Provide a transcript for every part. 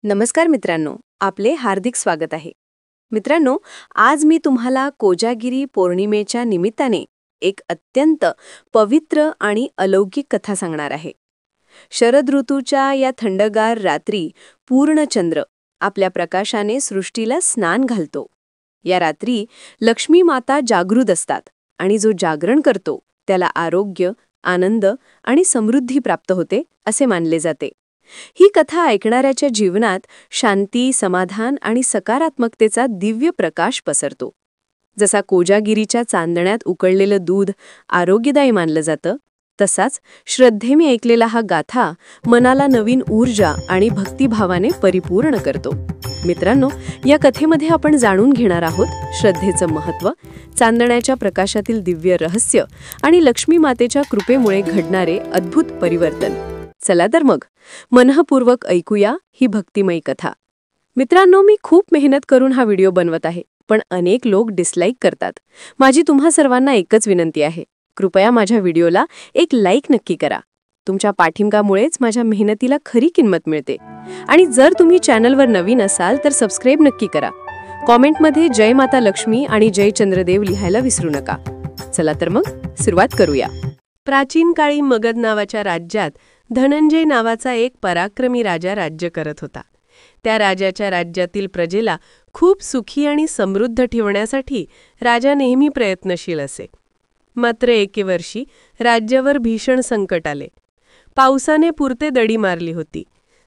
नमस्कार मित्रांनो, आपले हार्दिक स्वागत आहे. मित्रांनो, आज मी तुम्हाला कोजागिरी पौर्णिमेच्या निमित्ताने एक अत्यंत पवित्र आणि अलौकिक कथा सांगणार आहे. शरद ऋतूच्या या थंडगार रात्री पूर्ण चंद्र आपल्या प्रकाशाने सृष्टीला स्नान घालतो. या रात्री लक्ष्मी माता जागृत असतात आणि जो जागरण करतो त्याला आरोग्य, आनंद आणि समृद्धी प्राप्त होते असे मानले जाते. ही कथा ऐकणाऱ्याच्या जीवनात शांती, समाधान आणि सकारात्मकतेचा दिव्य प्रकाश पसरतो. जसा कोजागिरीच्या चांदण्यात उकळलेलं दूध आरोग्यदायी मानलं जातं, तसाच श्रद्धेने ऐकलेला हा गाथा मनाला नवीन ऊर्जा आणि भक्तिभावाने परिपूर्ण करतो. मित्रांनो, या कथेमध्ये आपण जाणून घेणार आहोत श्रद्धेचं महत्त्व, चांदण्याच्या प्रकाशातील दिव्य रहस्य आणि लक्ष्मी मातेच्या कृपेमुळे घडणारे अद्भुत परिवर्तन. चला तर मग मनःपूर्वक ऐकूया ही भक्तिमयी कथा. मित्रांनो, मी खूप मेहनत करून हा व्हिडिओ बनवत आहे, पण अनेक लोक डिसलाईक करतात. माझी तुम्हा सर्वांना एकच विनंती आहे, कृपया माझ्या व्हिडिओला एक लाईक नक्की करा. तुमच्या पाठिंब्यामुळेच माझ्या मेहनतीला खरी किंमत मिळते. आणि जर तुम्ही चॅनलवर नवीन असाल तर सबस्क्राईब नक्की करा. कॉमेंटमध्ये जय माता लक्ष्मी आणि जय चंद्रदेव लिहायला विसरू नका. चला तर मग सुरुवात करूया. प्राचीन काळी मगध नावाच्या राज्यात धनंजय नावाचा एक पराक्रमी राजा राज्य करत होता. त्या राजाच्या राज्यातील प्रजेला खूप सुखी आणि समृद्ध ठेवण्यासाठी राजा नेहमी प्रयत्नशील असे. मात्र एके वर्षी राज्यावर भीषण संकट आले. पावसाने पुरते दडी मारली होती.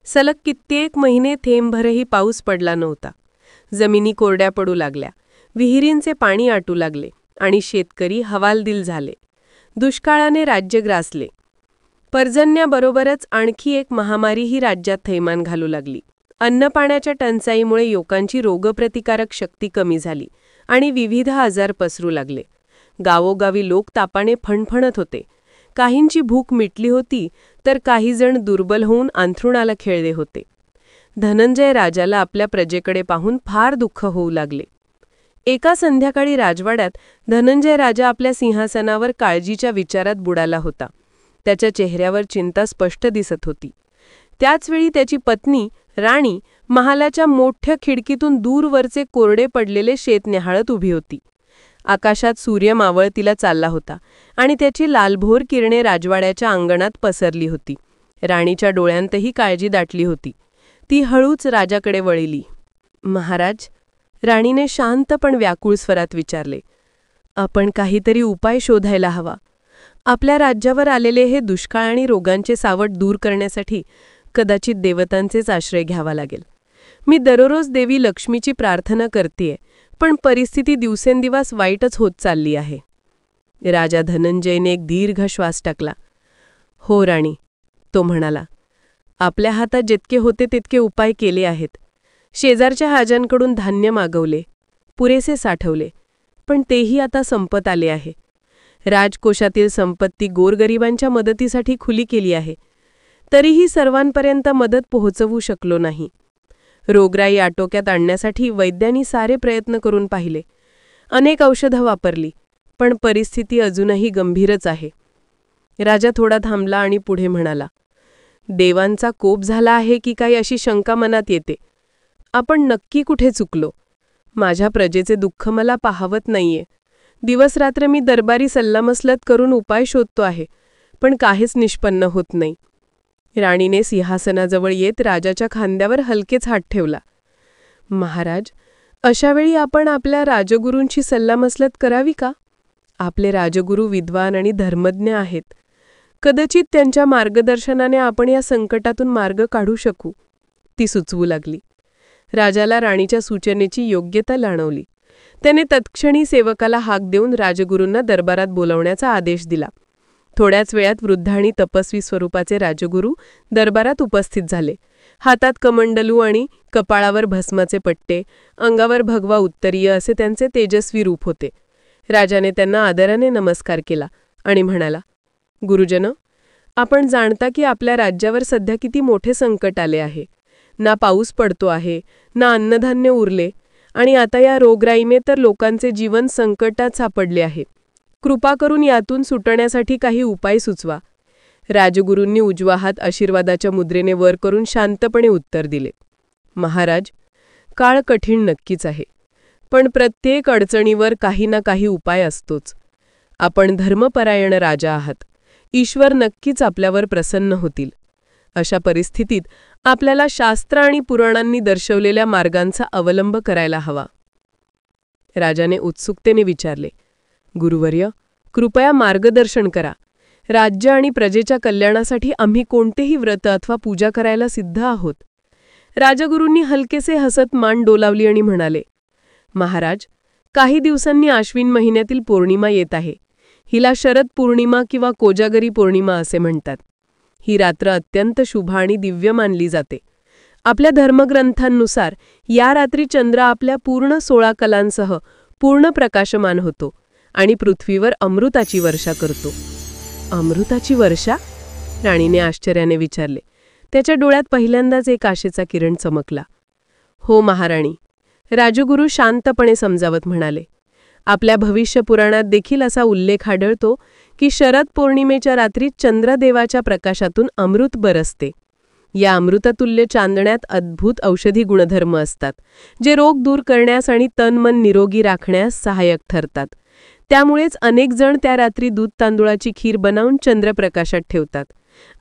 सलग कित्येक महिने थेंबभरही पाऊस पडला नव्हता. जमिनी कोरड्या पडू लागल्या, विहिरींचे पाणी आटू लागले आणि शेतकरी हवालदिल झाले. दुष्काळाने राज्य ग्रासले. पर्जन्याबरोबरच आणखी एक महामारीही राज्यात थैमान घालू लागली. अन्नपाण्याच्या टंचाईमुळे लोकांची रोगप्रतिकारक शक्ती कमी झाली आणि विविध आजार पसरू लागले. गावोगावी लोक तापाने फणफणत होते. काहींची भूक मिटली होती, तर काही जण दुर्बल होऊन अंथरुणाला खिळले होते. धनंजय राजाला आपल्या प्रजेकडे पाहून फार दुःख होऊ लागले. एका संध्याकाळी राजवाड्यात धनंजय राजा आपल्या सिंहासनावर काळजीच्या विचारात बुडाला होता. त्याच्या चेहऱ्यावर चिंता स्पष्ट दिसत होती. त्याचवेळी त्याची पत्नी राणी महालाच्या मोठ्या खिडकीतून दूरवरचे कोरडे पडलेले शेत निहाळत उभी होती. आकाशात सूर्य मावळतीला चालला होता आणि त्याची लालभोर किरणे राजवाड्याच्या अंगणात पसरली होती. राणीच्या डोळ्यांतही काळजी दाटली होती. ती हळूच राजाकडे वळिली. महाराज, राणीने शांत पण व्याकुळ स्वरात विचारले, आपण काहीतरी उपाय शोधायला हवा. आपल्या राज्यावर आलेले हे दुष्काळ आणि रोगांचे सावट दूर करण्यासाठी कदाचित देवतांचेच आश्रय घ्यावा लागेल. मी दररोज देवी लक्ष्मीची प्रार्थना करतेय, पण परिस्थिती दिवसेंदिवस वाईटच होत चालली आहे. राजा धनंजयने एक दीर्घ श्वास टाकला. हो राणी, तो म्हणाला, आपल्या हातात जितके होते तितके उपाय केले आहेत. शेजारच्या राजांकडून धान्य मागवले, पुरेसे साठवले, पण तेही आता संपत आले आहे. राजकोषातील संपत्ती गोरगरिबांच्या मदतीसाठी खुली केली आहे, तरीही सर्वांपर्यंत मदत पोहोचवू शकलो नाही. रोगराई आटोक्यात आणण्यासाठी वैद्यांनी सारे प्रयत्न करून पाहिले. अनेक औषधं वापरली, पण परिस्थिती अजूनही गंभीरच आहे. राजा थोडा थांबला आणि पुढे म्हणाला, देवांचा कोप झाला आहे की काय अशी शंका मनात येते. आपण नक्की कुठे चुकलो? माझ्या प्रजेचे दुःख मला पाहवत नाहीये. दिवसरात्र मी दरबारी सल्लामसलत करून उपाय शोधतो आहे, पण काहीच निष्पन्न होत नाही. राणीने सिंहासनाजवळ येत राजाच्या खांद्यावर हलकेच हात ठेवला. महाराज, अशावेळी आपण आपल्या राजगुरूंची सल्लामसलत करावी का? आपले राजगुरू विद्वान आणि धर्मज्ञ आहेत. कदाचित त्यांच्या मार्गदर्शनाने आपण या संकटातून मार्ग काढू शकू, ती सुचवू लागली. राजाला राणीच्या सूचनेची योग्यता जाणवली. त्याने तत्क्षणी सेवकाला हाक देऊन राजगुरूंना दरबारात बोलावण्याचा आदेश दिला. थोड्याच वेळात वृद्ध आणि तपस्वी स्वरूपाचे राजगुरू दरबारात उपस्थित झाले. हातात कमंडलू आणि कपाळावर भस्माचे पट्टे, अंगावर भगवा उत्तरीय असे त्यांचे तेजस्वी रूप होते. राजाने त्यांना आदराने नमस्कार केला आणि म्हणाला, गुरुजन, आपण जाणता की आपल्या राज्यावर सध्या किती मोठे संकट आले आहे. ना पाऊस पडतो आहे, ना अन्नधान्य उरले, आणि आता या रोगराईने तर लोकांचे जीवन संकटात सापडले आहे. कृपा करून यातून सुटण्यासाठी काही उपाय सुचवा. राजगुरूंनी उजवा हात आशीर्वादाच्या मुद्रेने वर करून शांतपणे उत्तर दिले. महाराज, काळ कठीण नक्कीच आहे, पण प्रत्येक अडचणीवर काही ना काही उपाय असतोच. आपण धर्मपरायण राजा आहात. ईश्वर नक्कीच आपल्यावर प्रसन्न होतील. अशा परिस्थितीत आपल्याला शास्त्र आणि पुराणांनी दर्शवलेल्या मार्गांचा अवलंब करायला हवा. राजाने उत्सुकतेने विचारले, गुरुवर्य, कृपया मार्गदर्शन करा. राज्य आणि प्रजेच्या कल्याणासाठी आम्ही कोणतेही व्रत अथवा पूजा करायला सिद्ध आहोत. राजगुरूंनी हलकेसे हसत मान डोलावली आणि म्हणाले, महाराज, काही दिवसांनी आश्विन महिन्यातील पौर्णिमा येत आहे. हिला शरद पौर्णिमा किंवा कोजागरी पौर्णिमा असे म्हणतात. ही रात्र अत्यंत शुभ आणि दिव्य मानली जाते. आपल्या धर्मग्रंथांनुसार या रात्री चंद्र आपल्या पूर्ण 16 कलांसह पूर्ण प्रकाशमान होतो आणि पृथ्वीवर अमृताची वर्षा करतो. अमृताची वर्षा? राणीने आश्चर्याने विचारले. त्याच्या डोळ्यात पहिल्यांदाच एक आशेचा किरण चमकला. हो महाराणी, राजगुरू शांतपणे समजावत म्हणाले. आपल्या भविष्य पुराणात देखील असा उल्लेख आढळतो की शरद पौर्णिमेच्या रात्री चंद्रदेवाच्या प्रकाशातून अमृत बरसते. या अमृततुल्य चांदण्यात अद्भुत औषधी गुणधर्म असतात, जे रोग दूर करण्यास आणि तन-मन निरोगी राखण्यास सहाय्यक ठरतात. त्यामुळेच अनेक जण त्या रात्री दूध तांदूळाची खीर बनवून चंद्रप्रकाशात ठेवतात.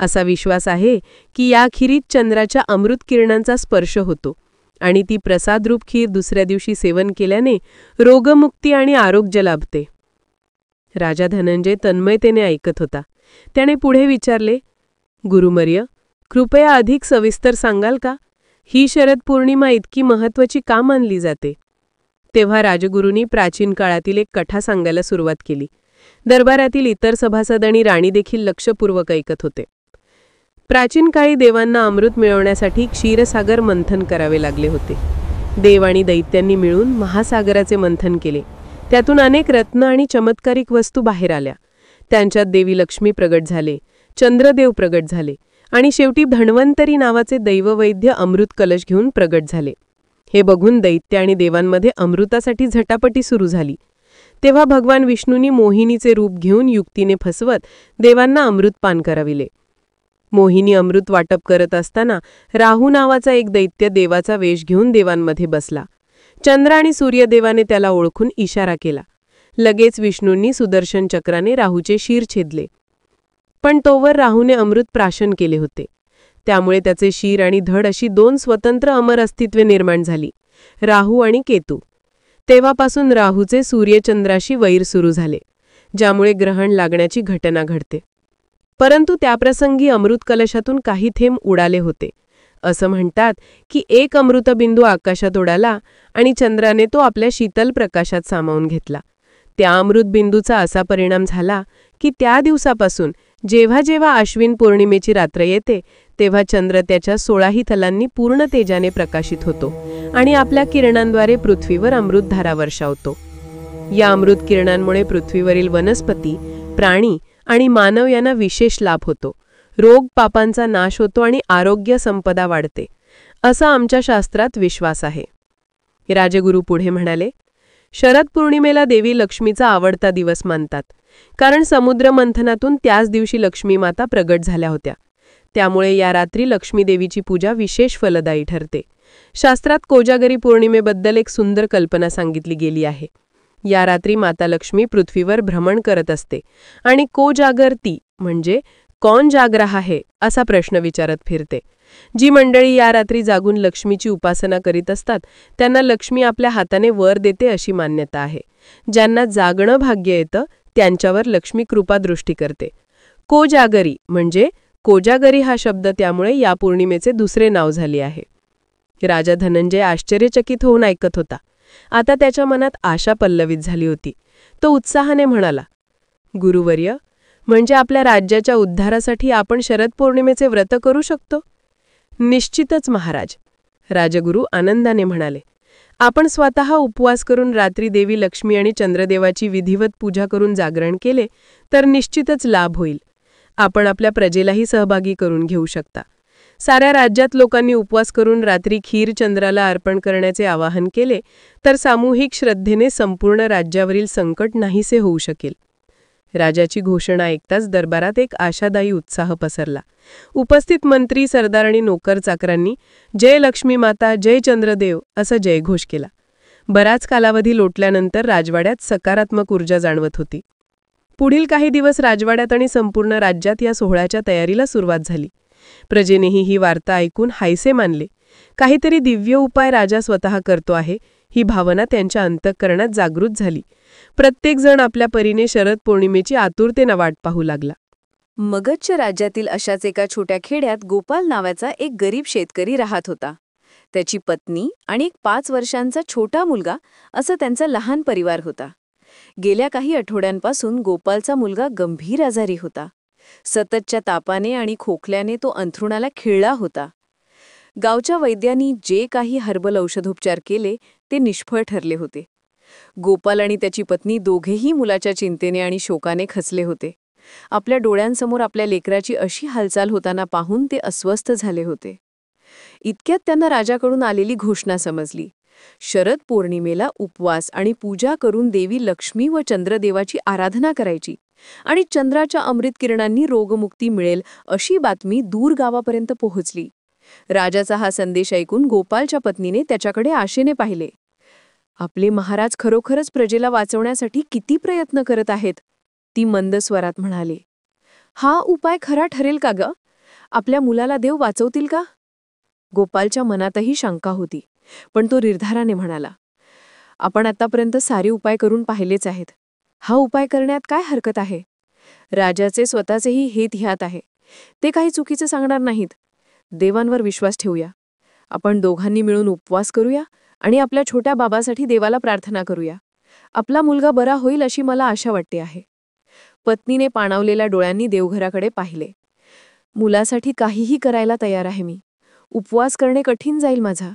असा विश्वास आहे की या खीरीत चंद्राच्या अमृत किरणांचा स्पर्श होतो आणि ती प्रसादरूप खीर दुसऱ्या दिवशी सेवन केल्याने रोगमुक्ती आणि आरोग्य लाभते. राजा धनंजय तन्मयतेने ऐकत होता. त्याने पुढे विचारले, गुरुवर्य, कृपया अधिक सविस्तर सांगाल का? ही शरद पौर्णिमा इतकी महत्त्वाची का मानली जाते? तेव्हा राजगुरूंनी प्राचीन काळातील एक कथा सांगायला सुरुवात केली. दरबारातील इतर सभासद आणि राणी देखील लक्षपूर्वक ऐकत होते. प्राचीन काळी देवांना अमृत मिळवण्यासाठी क्षीरसागर मंथन करावे लागले होते. देव आणि दैत्यांनी मिळून महासागराचे मंथन केले. त्यातून अनेक रत्न आणि चमत्कारिक वस्तू बाहेर आल्या. त्यांच्यात देवी लक्ष्मी प्रगट झाले, चंद्रदेव प्रगट झाले आणि शेवटी धन्वंतरी नावाचे दैववैद्य अमृत कलश घेऊन प्रगट झाले. हे बघून दैत्य आणि देवांमध्ये अमृतासाठी झटापटी सुरू झाली. तेव्हा भगवान विष्णूंनी मोहिनीचे रूप घेऊन युक्तीने फसवत देवांना अमृत पान कराविले. मोहिनी अमृत वाटप करत असताना राहू नावाचा एक दैत्य देवाचा वेश घेऊन देवांमध्ये बसला. चंद्र आणि सूर्यदेवाने त्याला ओळखून इशारा केला. लगेच विष्णूंनी सुदर्शन चक्राने राहूचे शिर छेदले. पण तोवर राहूने अमृत प्राशन केले होते. त्यामुळे त्याचे शिर आणि धड अशी 2 स्वतंत्र अमर अस्तित्वे निर्माण झाली, राहू आणि केतू. तेव्हापासून राहूचे सूर्यचंद्राशी वैर सुरू झाले, ज्यामुळे ग्रहण लागण्याची घटना घडते. परंतु त्याप्रसंगी अमृत कलशातून काही थेंब उडाले होते. असं म्हणतात की एक अमृतबिंदू आकाशात उडाला आणि चंद्राने तो आपल्या शीतल प्रकाशात सामावून घेतला. त्या अमृतबिंदूचा असा परिणाम झाला की त्या दिवसापासून जेव्हा जेव्हा आश्विन पौर्णिमेची रात्र येते तेव्हा चंद्र त्याच्या 16ही तलांनी पूर्ण तेजाने प्रकाशित होतो आणि आपल्या किरणांद्वारे पृथ्वीवर अमृतधारा वर्षावतो. या अमृत किरणांमुळे पृथ्वीवरील वनस्पती, प्राणी आणि मानव यांना विशेष लाभ होतो. रोग पापांचा नाश होतो आणि आरोग्य संपदा वाढते, असा आमच्या शास्त्रात विश्वास आहे. राजगुरू पुढे म्हणाले, शरद पौर्णिमेला देवी लक्ष्मीचा आवडता दिवस मानतात, कारण समुद्र मंथनातून त्याच दिवशी लक्ष्मी माता प्रगट झाल्या होत्या. त्यामुळे या रात्री लक्ष्मी देवीची पूजा विशेष फलदायी ठरते. शास्त्रात कोजागरी पौर्णिमेबद्दल एक सुंदर कल्पना सांगितली गेली आहे. या रात्री माता लक्ष्मी पृथ्वीवर भ्रमण करत असते आणि कोजागरती म्हणजे कौन जाग रहा है असा प्रश्न विचारत फिरते. जी मंडळी या रात्री जागून लक्ष्मीची उपासना करीत असतात त्यांना लक्ष्मी आपल्या हाताने वर देते अशी मान्यता आहे. ज्यांना जागणं भाग्य येतं त्यांच्यावर लक्ष्मी कृपा दृष्टी करते. कोजागरी म्हणजे कोजागरी हा शब्द त्यामुळे या पौर्णिमेचे दुसरे नाव झाले आहे. राजा धनंजय आश्चर्यचकित होऊन ऐकत होता. आता त्याच्या मनात आशा पल्लवित झाली होती. तो उत्साहाने म्हणाला, गुरुवर्य, म्हणजे आपल्या राज्याच्या उद्धारासाठी आपण शरद पौर्णिमेचे व्रत करू शकतो? निश्चितच महाराज, राजगुरू आनंदाने म्हणाले. आपण स्वतः उपवास करून रात्री देवी लक्ष्मी आणि चंद्रदेवाची विधिवत पूजा करून जागरण केले तर निश्चितच लाभ होईल. आपण आपल्या प्रजेलाही सहभागी करून घेऊ शकता. साऱ्या राज्यात लोकांनी उपवास करून रात्री खीर चंद्राला अर्पण करण्याचे आवाहन केले तर सामूहिक श्रद्धेने संपूर्ण राज्यावरील संकट नाहीसे होऊ शकेल. राजाची घोषणा ऐकताच दरबारात एक आशादायी उत्साह पसरला. उपस्थित मंत्री, सरदार आणि नोकर चाकरांनी जय लक्ष्मी माता, जय चंद्रदेव असा जयघोष केला. बराच कालावधी लोटल्यानंतर राजवाड्यात सकारात्मक ऊर्जा जाणवत होती. पुढील काही दिवस राजवाड्यात आणि संपूर्ण राज्यात या सोहळ्याच्या तयारीला सुरुवात झाली. प्रजेनेही ही वार्ता ऐकून हायसे मानले. काहीतरी दिव्य उपाय राजा स्वतः करतो आहे ही भावना त्यांच्या अंतःकरणात जागृत झाली. प्रत्येकजण आपल्या परीने शरद पौर्णिमेची आतुरतेने वाट पाहू लागला. मगधच्या राज्यातील अशाच एका छोट्या खेड्यात गोपाल नावाचा एक गरीब शेतकरी राहत होता. त्याची पत्नी आणि एक 5 वर्षांचा छोटा मुलगा असं त्यांचा लहान परिवार होता. गेल्या काही आठवड्यांपासून गोपालचा मुलगा गंभीर आजारी होता. सततच्या तापाने आणि खोकल्याने तो अंथरुणाला खिळला होता. गावच्या वैद्यांनी जे काही हर्बल औषधोपचार केले ते निष्फळ ठरले होते. गोपाल आणि त्याची पत्नी दोघेही मुलाच्या चिंतेने आणि शोकाने खचले होते. आपल्या डोळ्यांसमोर आपल्या लेकराची अशी हालचाल होताना पाहून ते अस्वस्थ झाले होते. इतक्यात त्यांना राजाकडून आलेली घोषणा समजली. शरद पौर्णिमेला उपवास आणि पूजा करून देवी लक्ष्मी व चंद्रदेवाची आराधना करायची आणि चंद्राच्या अमृत किरणांनी रोगमुक्ती मिळेल अशी बातमी दूर गावापर्यंत पोहोचली. राजाचा हा संदेश ऐकून गोपालच्या पत्नीने त्याच्याकडे आशेने पाहिले. आपले महाराज खरोखरच प्रजेला वाचवण्यासाठी किती प्रयत्न करत आहेत, ती मंद स्वरात म्हणाले. हा उपाय खरा ठरेल का ग? आपल्या मुलाला देव वाचवतील का? गोपालच्या मनातही शंका होती, पण तो निर्धाराने म्हणाला, आपण आतापर्यंत सारे उपाय करून पाहिलेच आहेत. हा उपाय करण्यात काय हरकत आहे? राजाचे स्वतःचेही हित ह्यात आहे. ते काही चुकीचे सांगणार नाहीत. देवांवर विश्वास ठेवूया. आपण दोघांनी मिळून उपवास करूया आणि आपल्या छोट्या बाबासाठी देवाला प्रार्थना करूया. आपला मुलगा बरा होईल अशी मला आशा वाटते आहे. पत्नीने पाणावलेल्या डोळ्यांनी देवघराकडे पाहिले. मुलासाठी काहीही करायला तयार आहे मी. उपवास करणे कठीण जाईल माझा,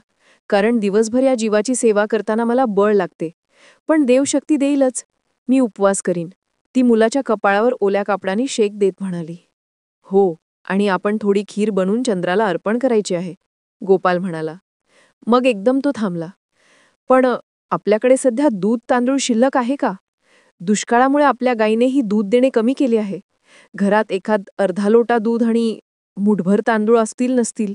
कारण दिवसभर या जीवाची सेवा करताना मला बळ लागते. पण देव शक्ती देईलच. मी उपवास करीन, ती मुलाच्या कपाळावर ओल्या कापडाने शेक देत म्हणाली. हो, आणि आपण थोडी खीर बनवून चंद्राला अर्पण करायची आहे, गोपाल म्हणाला. मग एकदम तो थांबला. पण आपल्याकडे सध्या दूध तांदूळ शिल्लक आहे का? दुष्काळामुळे आपल्या गायीनेही दूध देणे कमी केले आहे. घरात एखाद अर्धा लोटा दूध आणि मुठभर तांदूळ असतील नसतील.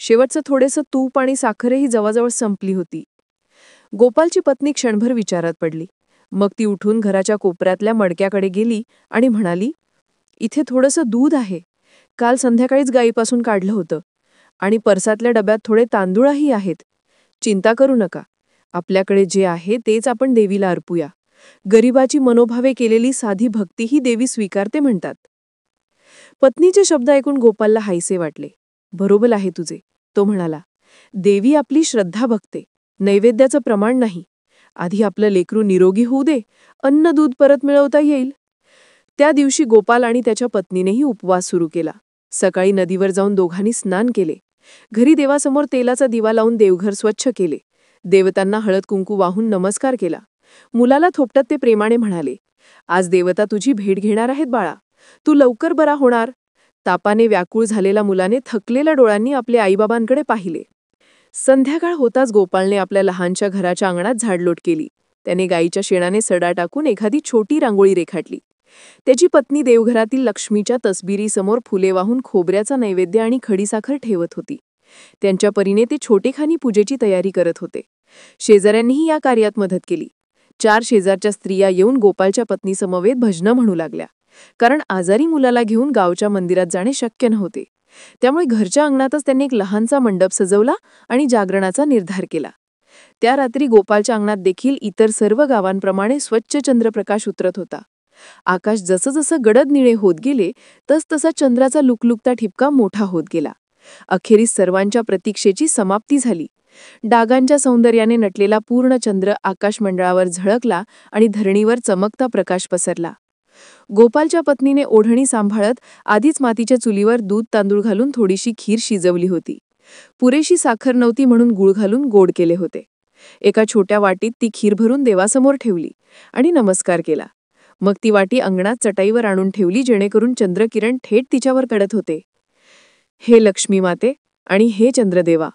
शेवटचं थोडेसं तूप आणि साखरही जवळजवळ संपली होती. गोपालची पत्नी क्षणभर विचारात पडली. मग ती उठून घराच्या कोपऱ्यातल्या मडक्याकडे गेली आणि म्हणाली, इथे थोडंसं दूध आहे. काल संध्याकाळीच गायीपासून काढलं होतं. आणि परसातल्या डब्यात थोडे तांदूळही आहेत. चिंता करू नका. आपल्याकडे जे आहे तेच आपण देवीला अर्पूया. गरिबाची मनोभावे केलेली साधी भक्ती ही देवी स्वीकारते म्हणतात. पत्नीचे शब्द ऐकून गोपालला हायसे वाटले. बरोबर आहे तुझे, तो म्हणाला. देवी आपली श्रद्धा बघते, नैवेद्याचं प्रमाण नाही. आधी आपलं लेकरू निरोगी होऊ दे, अन्न दूध परत मिळवता येईल. त्या दिवशी गोपाल आणि त्याच्या पत्नीनेही उपवास सुरू केला. सकाळी नदीवर जाऊन दोघांनी स्नान केले. घरी देवासमोर तेलाचा दिवा लावून देवघर स्वच्छ केले. देवतांना हळद कुंकू वाहून नमस्कार केला. मुलाला थोपटत ते प्रेमाने म्हणाले, आज देवता तुझी भेट घेणार आहेत बाळा. तू लवकर बरा होणार. तापाने व्याकुळ झालेल्या मुलाने थकलेल्या डोळ्यांनी आपल्या आईबाबांकडे पाहिले. संध्याकाळ होताच गोपालने आपल्या लहानशा घराच्या अंगणात झाडलोट केली. त्याने गाईच्या शेणाने सडा टाकून एखादी छोटी रांगोळी रेखाटली. त्याची पत्नी देवघरातील लक्ष्मीच्या तसबिरीसमोर फुले वाहून खोबऱ्याचा नैवेद्य आणि खडीसाखर ठेवत होती. त्यांच्या परीने ते छोटेखानी पूजेची तयारी करत होते. शेजाऱ्यांनीही या कार्यात मदत केली. 4 शेजारच्या स्त्रिया येऊन गोपालच्या पत्नीसमवेत भजनं म्हणू लागल्या, कारण आजारी मुलाला घेऊन गावच्या मंदिरात जाणे शक्य नव्हते. त्यामुळे घरच्या अंगणातच त्यांनी एक लहानसा मंडप सजवला आणि जागरणाचा निर्धार केला. त्या रात्री गोपालच्या अंगणात देखील इतर सर्व गावांप्रमाणे स्वच्छ चंद्रप्रकाश उतरत होता. आकाश जसं जसं गडद निळे होत गेले तसतसा चंद्राचा लुकलुकता ठिपका मोठा होत गेला. अखेरीस सर्वांच्या प्रतीक्षेची समाप्ती झाली. डागांच्या सौंदर्याने नटलेला पूर्ण चंद्र आकाशमंडळावर झळकला आणि धरणीवर चमकता प्रकाश पसरला. गोपालच्या पत्नीने ओढणी सांभाळत आधीच मातीच्या चुलीवर दूध तांदूळ घालून थोडीशी खीर शिजवली होती. पुरेशी साखर नव्हती म्हणून गूळ घालून गोड केले होते. एका छोट्या वाटीत ती खीर भरून देवासमोर ठेवली आणि नमस्कार केला. मग ती वाटी अंगणात चटाईवर आणून ठेवली, जेणेकरून चंद्रकिरण थेट तिच्यावर पडत होते. हे लक्ष्मी माते आणि हे चंद्रदेवा,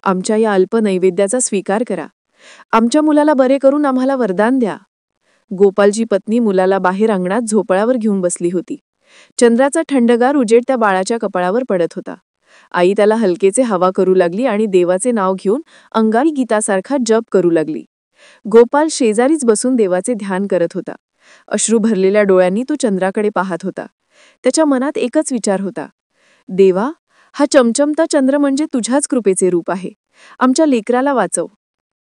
आमच्या या अल्प नैवेद्याचा स्वीकार करा. आमच्या मुलाला बरे करून आम्हाला वरदान द्या. गोपालची पत्नी मुलाला बाहेर अंगणात झोपळावर घेऊन बसली होती. चंद्राचा थंडगार उजेड त्या बाळाच्या कपाळावर पडत होता. आई त्याला हलकेचे हवा करू लागली आणि देवाचे नाव घेऊन अंगाई गीतासारखा जप करू लागली. गोपाल शेजारीच बसून देवाचे ध्यान करत होता. अश्रू भरलेल्या डोळ्यांनी तो चंद्राकडे पाहत होता. त्याच्या मनात एकच विचार होता, देवा, हा चमचमता चंद्र म्हणजे तुझ्याच कृपेचे रूप आहे. आमच्या लेकराला वाचव.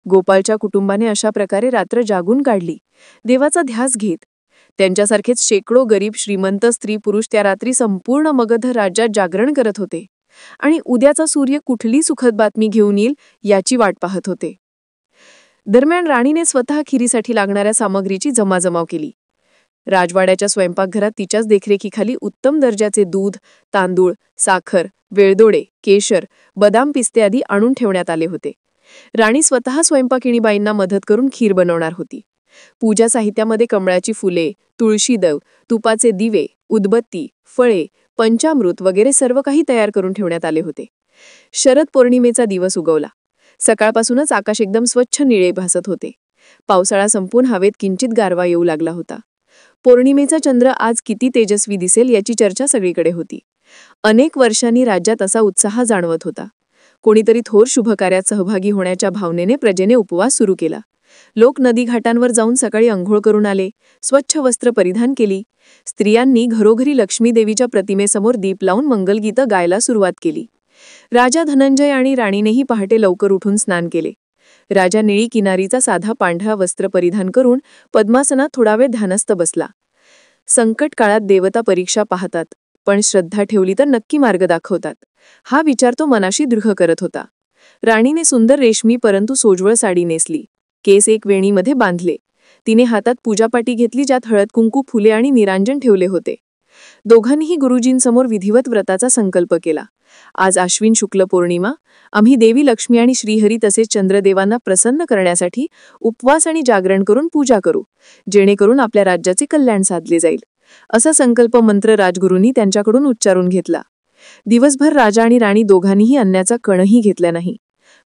गोपालच्या कुटुंबाने अशा प्रकारे रात्र जागून काढली, देवाचा ध्यास घेत. त्यांच्यासारखेच शेकडो गरीब श्रीमंत स्त्री पुरुष त्या रात्री संपूर्ण मगध राज्यात जागरण करत होते आणि उद्याचा सूर्य कुठली सुखद बातमी घेऊन येईल याची वाट पाहत होते. दरम्यान राणीने स्वतः खिरीसाठी लागणाऱ्या सामग्रीची जमाजमाव केली. राजवाड्याच्या स्वयंपाकघरात तिच्याच देखरेखीखाली उत्तम दर्जाचे दूध, तांदूळ, साखर, वेळदोडे, केशर, बदाम, पिस्ते आदी आणून ठेवण्यात आले होते. राणी स्वतः स्वयंपाकिणीबाईंना मदत करून खीर बनवणार होती. पूजा साहित्यामध्ये कमळाची फुले, तुळशीदव, तुपाचे दिवे, उदबत्ती, फळे, पंचामृत वगैरे सर्व काही तयार करून ठेवण्यात आले होते. शरद पौर्णिमेचा दिवस उगवला. सकाळपासूनच आकाश एकदम स्वच्छ निळे भासत होते. पावसाळा संपून हवेत किंचित गारवा येऊ लागला होता. पौर्णिमेचा चंद्र आज किती तेजस्वी दिसेल याची चर्चा सगळीकडे होती. अनेक वर्षांनी राज्यात असा उत्साह जाणवत होता. कोणीतरी थोर शुभकार्यात सहभागी होण्याच्या भावनेने प्रजेने उपवास सुरू केला. लोक नदी घाटांवर जाऊन सकाळी अंघोळ करून आले, स्वच्छ वस्त्र परिधान केली. स्त्रियांनी घरोघरी लक्ष्मी देवीच्या प्रतिमेसमोर दीप लावून मंगलगीतं गायला सुरुवात केली. राजा धनंजय आणि राणीनेही पहाटे लवकर उठून स्नान केले. राजा निळी किनारीचा साधा पांढरा वस्त्र परिधान करून पद्मासनात थोडा वेळ ध्यानस्थ बसला. संकट काळात देवता परीक्षा पाहतात, पण श्रद्धा ठेवली तर नक्की मार्ग दाखवतात, हा विचार तो मनाशी दृढ करत होता. राणीने सुंदर रेशमी परंतु सोज्वळ साडी नेसली. केस एक वेणीमध्ये बांधले. तिने हातात पूजापाटी घेतली, ज्यात हळद कुंकू, फुले आणि निरांजन ठेवले होते. दोघांनीही गुरुजींसमोर विधिवत व्रताचा संकल्प केला. आज आश्विन शुक्ल पौर्णिमा. आम्ही देवी लक्ष्मी आणि श्रीहरी तसेच चंद्रदेवांना प्रसन्न करण्यासाठी उपवास आणि जागरण करून पूजा करू, जेणेकरून आपल्या राज्याचे कल्याण साधले जाईल, असा संकल्प मंत्र राजगुरूंनी त्यांच्याकडून उच्चारून घेतला. दिवसभर राजा आणि राणी दोघांनीही अन्नाचा कणही घेतला नाही.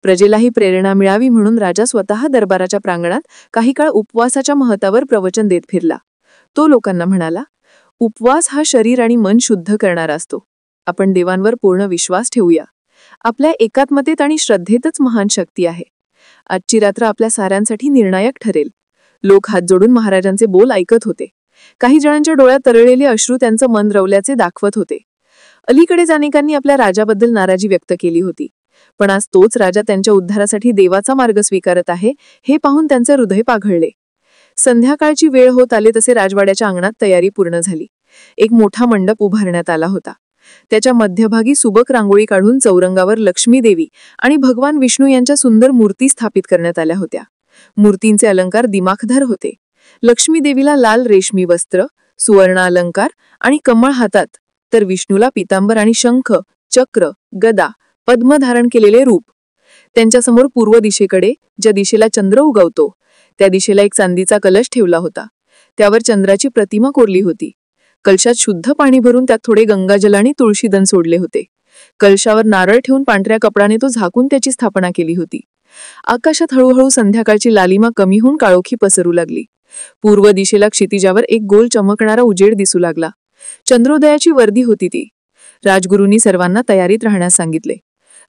प्रजेलाही प्रेरणा मिळावी म्हणून राजा स्वतः दरबाराच्या प्रांगणात काही काळ उपवासाच्या महत्त्वावर प्रवचन देत फिरला. तो लोकांना म्हणाला, उपवास हा शरीर आणि मन शुद्ध करणारा असतो. आपण देवांवर पूर्ण विश्वास ठेवूया. आपल्या एकात्मतेत आणि श्रद्धेतच महान शक्ती आहे. आजची रात्र आपल्या साऱ्यांसाठी निर्णायक ठरेल. लोक हात जोडून महाराजांचे बोल ऐकत होते. काही जणांच्या डोळ्यात तरळलेले अश्रू त्यांचं मन रवल्याचे दाखवत होते. अलीकडेच अनेकांनी आपल्या राजाबद्दल नाराजी व्यक्त केली होती, पण आज तोच राजा त्यांच्या उद्धारासाठी देवाचा मार्ग स्वीकारत आहे हे पाहून त्यांचे हृदय पाघळले. संध्याकाळची वेळ होत आले तसे राजवाड्याच्या अंगणात तयारी पूर्ण झाली. एक मोठा मंडप उभारण्यात आला होता. त्याच्या मध्यभागी सुबक रांगोळी काढून चौरंगावर लक्ष्मी देवी आणि भगवान विष्णू यांच्या सुंदर मूर्ती स्थापित करण्यात आल्या होत्या. मूर्तींचे अलंकार दिमाखदार होते. लक्ष्मी देवीला लाल रेशमी वस्त्र, सुवर्ण अलंकार आणि कमळ हातात, तर विष्णूला पितांबर आणि शंख, चक्र, गदा, पद्म धारण केलेले रूप. त्यांच्यासमोर पूर्व दिशेकडे, ज्या दिशेला चंद्र उगवतो, त्या दिशेला एक चांदीचा कलश ठेवला होता. त्यावर चंद्राची प्रतिमा कोरली होती. कलशात शुद्ध पाणी भरून त्यात थोडे गंगाजल आणि तुळशीदन सोडले होते. कलशावर नारळ ठेवून पांढऱ्या कपड्याने तो झाकून त्याची स्थापना केली होती. आकाशात हळूहळू संध्याकाळची लालिमा कमी होऊन काळोखी पसरू लागली. पूर्व दिशेला क्षितिजावर एक गोल चमकणारा उजेड दिसू लागला. चंद्रोदयाची वर्दी होती ती. राजगुरूंनी सर्वांना तयारीत राहण्यास सांगितले.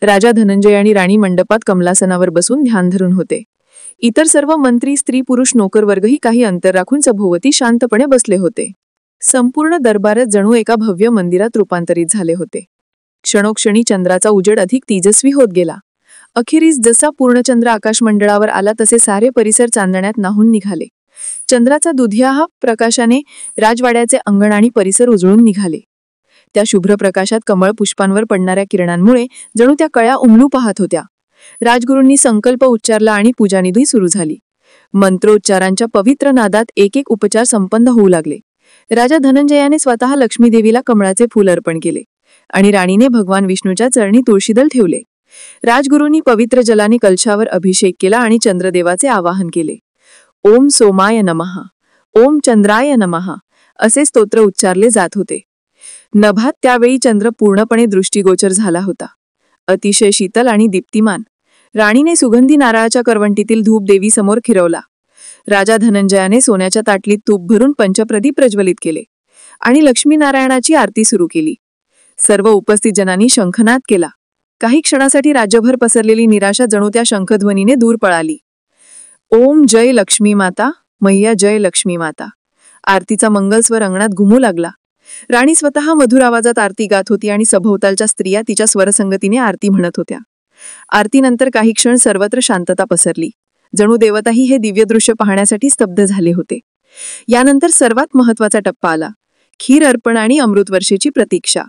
राजा धनंजय आणि राणी मंडपात कमलासनावर बसून ध्यान धरून होते. इतर सर्व मंत्री, स्त्री, पुरुष, नोकरवर्गही काही अंतर राखून सभोवती शांतपणे बसले होते. संपूर्ण दरबारच जणू एका भव्य मंदिरात रूपांतरित झाले होते. क्षणोक्षणी चंद्राचा उजेड अधिक तेजस्वी होत गेला. अखेरीस जसा पूर्णचंद्र आकाशमंडळावर आला तसे सारे परिसर चांदण्यात न्हाऊन निघाले. चंद्राचा दुधिया प्रकाशाने राजवाड्याचे अंगण आणि परिसर उजळून निघाले. त्या शुभ्र प्रकाशात कमळ पुष्पांवर पडणाऱ्या किरणांमुळे जणू त्या कळ्या उमलू पाहत होत्या. राजगुरूंनी संकल्प उच्चारला आणि पूजानिधी सुरू झाली. मंत्रोच्चारांच्या पवित्र नादात एक एक उपचार संपन्न होऊ लागले. राजा धनंजयाने स्वतः लक्ष्मी देवीला कमळाचे फूल अर्पण केले आणि राणीने भगवान विष्णूच्या चरणी तुळशीदल ठेवले. राजगुरूंनी पवित्र जलाने कलशावर अभिषेक केला आणि चंद्रदेवाचे आवाहन केले. ओम सोमाय नमः, ओम चंद्राय नमः असे स्तोत्र उच्चारले जात होते. नभात त्यावेळी चंद्र पूर्णपणे दृष्टिगोचर झाला होता, अतिशय शीतल आणि दीप्तिमान. राणीने सुगंधी नारळाच्या करवंटीतील धूप देवी समोर फिरवला. राजा धनंजयाने सोन्याच्या ताटलीत तूप भरून पंचप्रदीप प्रज्वलित केले आणि लक्ष्मीनारायणाची आरती सुरू केली. सर्व उपस्थित जनांनी शंखनाद केला. काही क्षणासाठी राज्यभर पसरलेली निराशा जणू त्या शंखध्वनीने दूर पळाली. ओम जय लक्ष्मी माता, मैया जय लक्ष्मी माता. आरतीचा मंगलस्वर अंगणात घुमू लागला. राणी स्वतः मधुर आवाजात आरती गात होती आणि सभोवतालच्या स्त्रिया तिच्या स्वरसंगतीने आरती म्हणत होत्या. आरतीनंतर काही क्षण सर्वत्र शांतता पसरली. जणू देवताही हे दिव्य दृश्य पाहण्यासाठी स्तब्ध झाले होते. यानंतर सर्वात महत्वाचा टप्पा आला. खीर अर्पण आणि अमृतवर्षेची प्रतीक्षा.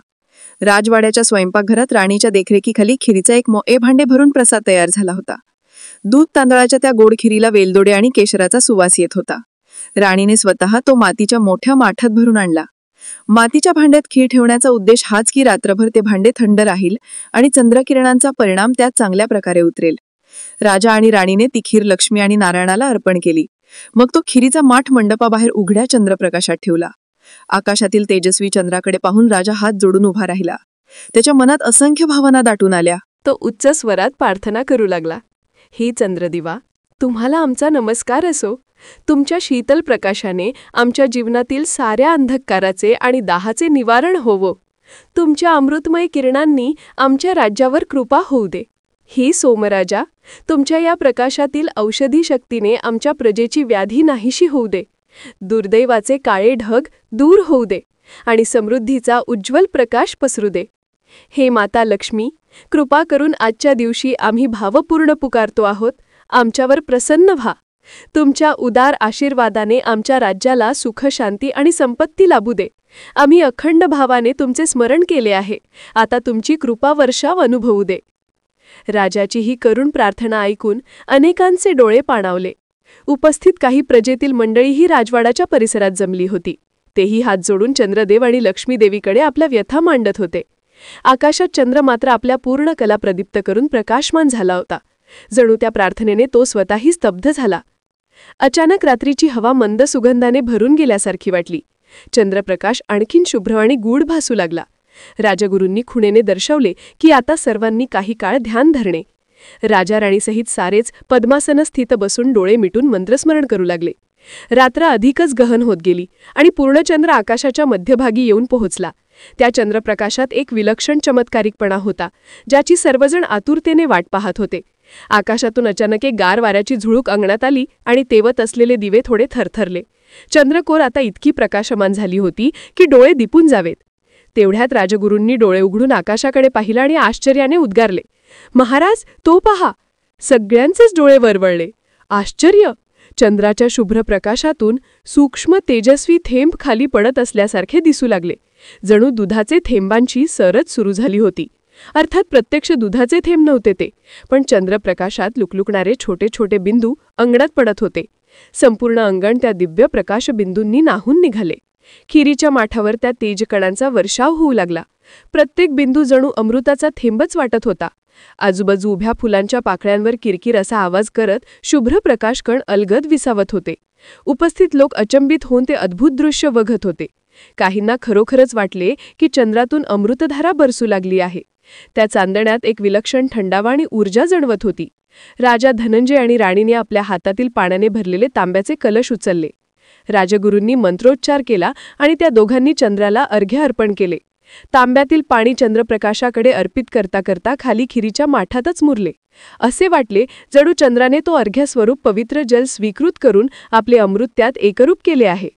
राजवाड्याच्या स्वयंपाकघरात राणीच्या देखरेखीखाली खिरीचा एक मोठे भांडे भरून प्रसाद तयार झाला होता. दूध तांदळाच्या त्या गोड खिरीला वेलदोडे आणि केशराचा सुवास येत होता. राणीने स्वतः तो मातीच्या मोठ्या माठात भरून आणला. मातीच्या भांड्यात खीर ठेवण्याचा उद्देश हाच की रात्रभर ते भांडे थंड राहील आणि चंद्रकिरणांचा परिणाम त्यात चांगल्या प्रकारे उतरेल. राजा आणि राणीने ती खीर लक्ष्मी आणि नारायणाला अर्पण केली. मग तो खिरीचा माठ मंडपाबाहेर उघड्या चंद्रप्रकाशात ठेवला. आकाशातील तेजस्वी चंद्राकडे पाहून राजा हात जोडून उभा राहिला. त्याच्या मनात असंख्य भावना दाटून आल्या. तो उच्च स्वरात प्रार्थना करू लागला. हे चंद्रदिवा, तुम्हाला आमचा नमस्कार असो. तुमच्या शीतल प्रकाशाने आमच्या जीवनातील साऱ्या अंधकाराचे आणि दाहाचे निवारण होवो. तुमच्या अमृतमय किरणांनी आमच्या राज्यावर कृपा होऊ दे. हे सोमराजा, तुमच्या या प्रकाशातील औषधी शक्तीने आमच्या प्रजेची व्याधी नाहीशी होऊ दे. दुर्दैवाचे काळे ढग दूर होऊ दे आणि समृद्धीचा उज्ज्वल प्रकाश पसरू दे. हे माता लक्ष्मी, कृपा करून आजच्या दिवशी आम्ही भावपूर्ण पुकारतो आहोत. आमच्यावर प्रसन्न व्हा. तुमच्या उदार आशीर्वादाने आमच्या राज्याला सुख, शांती आणि संपत्ती लाभू दे. आम्ही अखंड भावाने तुमचे स्मरण केले आहे. आता तुमची कृपा वर्षाव अनुभवू दे. राजाची ही करुण प्रार्थना ऐकून अनेकांचे डोळे पाणावले. उपस्थित काही प्रजेतील मंडळीही राजवाड्याच्या परिसरात जमली होती. तेही हात जोडून चंद्रदेव आणि लक्ष्मीदेवीकडे आपल्या व्यथा मांडत होते. आकाशात चंद्र मात्र आपल्या पूर्ण कला प्रदीप्त करून प्रकाशमान झाला होता. जणू त्या प्रार्थनेने तो स्वतःही स्तब्ध झाला. अचानक रात्रीची हवा मंद सुगंधाने भरून गेल्यासारखी वाटली. चंद्रप्रकाश आणखीन शुभ्र आणि गूढ भासू लागला. राजगुरूंनी खुणेने दर्शवले की आता सर्वांनी काही काळ ध्यान धरणे. राजा राणीसहित सारेच पद्मासन स्थित बसून डोळे मिटून मंत्रस्मरण करू लागले. रात्र अधिकच गहन होत गेली आणि पूर्णचंद्र आकाशाच्या मध्यभागी येऊन पोहोचला. त्या चंद्रप्रकाशात एक विलक्षण चमत्कारिकपणा होता, ज्याची सर्वजण आतुरतेने वाट पाहत होते. आकाशातून अचानक एक गार वाऱ्याची झुळूक अंगणात आली आणि तेवत असलेले दिवे थोडे थरथरले. चंद्रकोर आता इतकी प्रकाशमान झाली होती की डोळे दिपून जावेत. तेवढ्यात राजगुरूंनी डोळे उघडून आकाशाकडे पाहिलं आणि आश्चर्याने उद्गारले, महाराज, तो पहा. सगळ्यांचेच डोळे वरवळले. आश्चर्य! चंद्राच्या शुभ्र प्रकाशातून सूक्ष्म तेजस्वी थेंब खाली पडत असल्यासारखे दिसू लागले. जणू दुधाचे थेंबांची सरच सुरू झाली होती. अर्थात प्रत्यक्ष दुधाचे थेंब नव्हते ते, पण चंद्रप्रकाशात लुकलुकणारे छोटे छोटे बिंदू अंगणात पडत होते. संपूर्ण अंगण त्या दिव्य प्रकाश बिंदूंनी नाहून निघाले. खिरीच्या माठावर त्या तेजकणांचा वर्षाव होऊ लागला. प्रत्येक बिंदू जणू अमृताचा थेंबच वाटत होता. आजूबाजू उभ्या फुलांच्या पाकळ्यांवर किरकिर असा आवाज करत शुभ्र प्रकाशकण अलगद विसावत होते. उपस्थित लोक अचंबित होऊन ते अद्भुत दृश्य बघत होते. काहींना खरोखरच वाटले की चंद्रातून अमृतधारा बरसू लागली आहे. त्या चांदण्यात एक विलक्षण थंडावा आणि ऊर्जा जाणवत होती. राजा धनंजय आणि राणीने आपल्या हातातील पाण्याने भरलेले तांब्याचे कलश उचलले. राजगुरूंनी मंत्रोच्चार केला आणि त्या दोघांनी चंद्राला अर्घ्य अर्पण केले. तांब्यातील पाणी चंद्रप्रकाशाकडे अर्पित करता करता खाली खिरीच्या माठातच मुरले. असे वाटले जणू चंद्राने तो अर्घ्यस्वरूप पवित्र जल स्वीकृत करून आपले अमृत त्यात एकरूप केले आहे.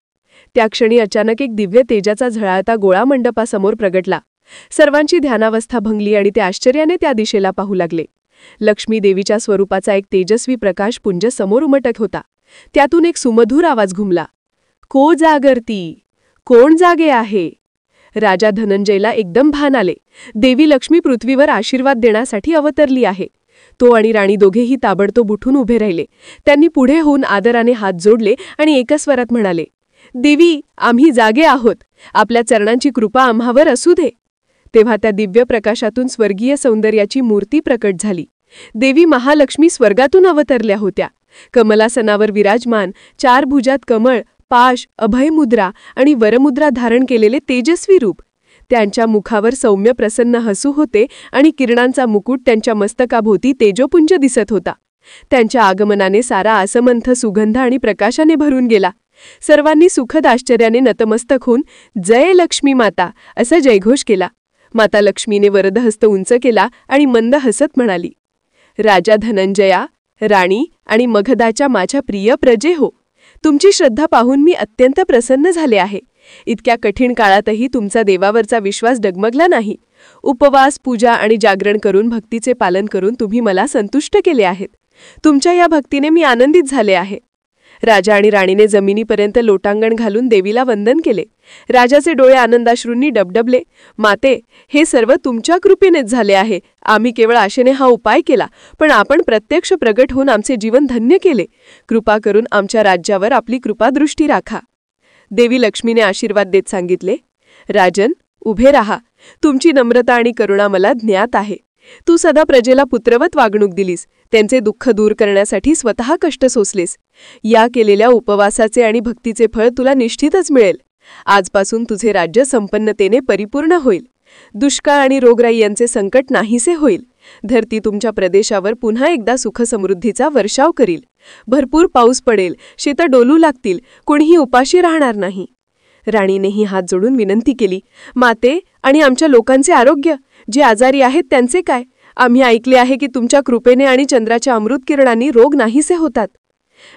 त्या क्षणी अचानक एक दिव्य तेजाचा झळाळता गोळा मंडपासमोर प्रगटला. सर्वांची ध्यानावस्था भंगली आणि ते आश्चर्याने त्या दिशेला पाहू लागले. लक्ष्मी देवीच्या स्वरूपाचा एक तेजस्वी प्रकाश पुंज समोर उमटत होता. त्यातून एक सुमधुर आवाज घुमला, को जागरती, कोण जागे आहे? राजा धनंजयला एकदम भान आले. देवी लक्ष्मी पृथ्वीवर आशीर्वाद देण्यासाठी अवतरली आहे. तो आणि राणी दोघेही ताबडतोब उठून उभे राहिले. त्यांनी पुढे होऊन आदराने हात जोडले आणि एका स्वरात म्हणाले, देवी, आम्ही जागे आहोत. आपल्या चरणांची कृपा आम्हावर असू दे. तेव्हा त्या दिव्य प्रकाशातून स्वर्गीय सौंदर्याची मूर्ती प्रकट झाली. देवी महालक्ष्मी स्वर्गातून अवतरल्या होत्या. कमलासनावर विराजमान, 4 भुजात कमळ, पाश, अभयमुद्रा आणि वरमुद्रा धारण केलेले तेजस्वी रूप. त्यांच्या मुखावर सौम्य प्रसन्न हसू होते आणि किरणांचा मुकुट त्यांच्या मस्तकाभोवती तेजोपुंज दिसत होता. त्यांच्या आगमनाने सारा आसमंथ सुगंध आणि प्रकाशाने भरून गेला. सर्वांनी सुखद आश्चर्याने नतमस्तक होऊन जय लक्ष्मी माता असा जयघोष केला. माता लक्ष्मीने वरदहस्त उंच केला आणि मंद हसत म्हणाली, राजा धनंजया, राणी आणि मगधाच्या माझ्या प्रिय प्रजे हो, तुमची श्रद्धा पाहून मी अत्यंत प्रसन्न झाले आहे. इतक्या कठीण काळातही तुमचा देवावरचा विश्वास डगमगला नाही. उपवास, पूजा आणि जागरण करून भक्तीचे पालन करून तुम्ही मला संतुष्ट केले आहेत. तुमच्या या भक्तीने मी आनंदित झाले आहे. राजा आणि राणीने जमिनीपर्यंत लोटांगण घालून देवीला वंदन केले. राजाचे डोळे आनंदाश्रूंनी डबडबले. माते, हे सर्व तुमच्या कृपेनेच झाले आहे. आम्ही केवळ आशेने हा उपाय केला, पण आपण प्रत्यक्ष प्रगट होऊन आमचे जीवन धन्य केले. कृपा करून आमच्या राज्यावर आपली कृपादृष्टी राखा. देवी लक्ष्मीने आशीर्वाद देत सांगितले, राजन, उभे राहा. तुमची नम्रता आणि करुणा मला ज्ञात आहे. तू सदा प्रजेला पुत्रवत वागणूक दिलीस. त्यांचे दुःख दूर करण्यासाठी स्वतः कष्ट सोसलेस. या केलेल्या उपवासाचे आणि भक्तीचे फळ तुला निश्चितच मिळेल. आजपासून तुझे राज्य संपन्नतेने परिपूर्ण होईल. दुष्काळ आणि रोगराई यांचे संकट नाहीसे होईल. धरती तुमच्या प्रदेशावर पुन्हा एकदा सुखसमृद्धीचा वर्षाव करील. भरपूर पाऊस पडेल, शेतं डोलू लागतील, कोणीही उपाशी राहणार नाही. राणीनेही हात जोडून विनंती केली, माते, आणि आमच्या लोकांचे आरोग्य, जे आजारी आहेत त्यांचे काय? आम्ही ऐकले आहे की तुमच्या कृपेने आणि चंद्राच्या अमृत किरणांनी रोग नाहीसे होतात.